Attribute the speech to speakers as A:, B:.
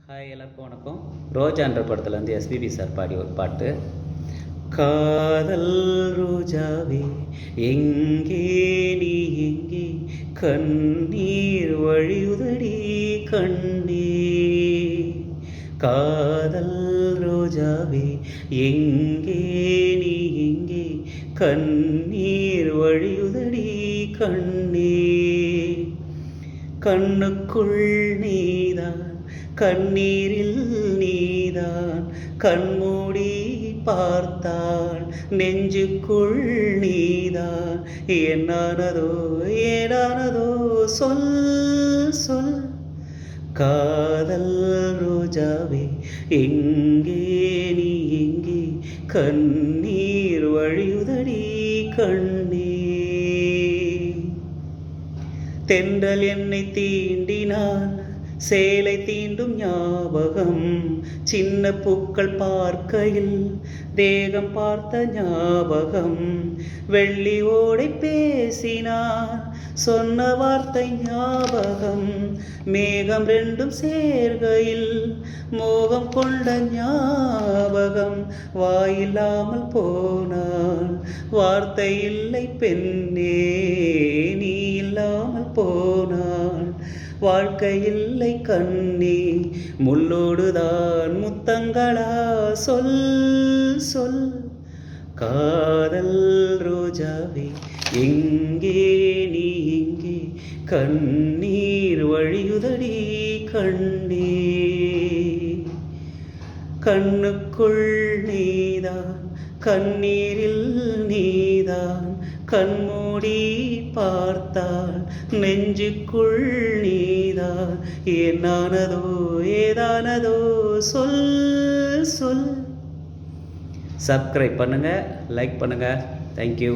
A: Hi, எல்லாருக்கும் வணக்கம். ரோஜான்ற படத்துலேருந்து எஸ்பிபி சார் பாடி ஒரு பாட்டு. காதல் ரோஜாவே எங்கே நீ எங்கே, கண்ணீர் வழியுதடி கண்ணே. காதல் ரோஜாவே எங்கே நீ எங்கே, கண்ணீர் வழியுதடி கண்ணே. கண்ணுக்குள் நீதான், கண்ணீரில் நீதான், கண்மூடி பார்த்தாள் நெஞ்சுக்குள் நீதான். என்னானதோ ஏனானதோ சொல் சொல். காதல் ரோஜாவே எங்கே நீ எங்கே, கண்ணீர் வழியுதடி கண்ணே. தென்றல் என்னை தீண்டினான், சேலை தீண்டும் ஞாபகம், சின்ன பூக்கள் பார்க்கையில் தேகம் பார்த்த ஞாபகம். வெள்ளி ஓடை பேசினான், சொன்ன வார்த்தை ஞாபகம். மேகம் ரெண்டும் சேர்கையில் மோகம் கொண்ட ஞாபகம். வாயில்லாமல் போனான், வார்த்தை இல்லை பெண்ணே, நீ இல்லாமல் போனான் வாழ்க்கை இல்லை கண்ணே. முள்ளோடுதான் முத்தங்களா சொல் சொல். காதல் ரோஜாவே எங்கே நீ எங்கே, கண்ணீர் வழியுதடி கண்ணே. கண்ணுக்குள் நீதான், கண்ணீரில் நீதான், கண்மூடி பார்த்தால் நெஞ்சுக்குள் நீதான். என்னானதோ ஏதானதோ சொல் சொல். சப்ஸ்கிரைப் பண்ணுங்கள், லைக் பண்ணுங்கள். தேங்க்யூ.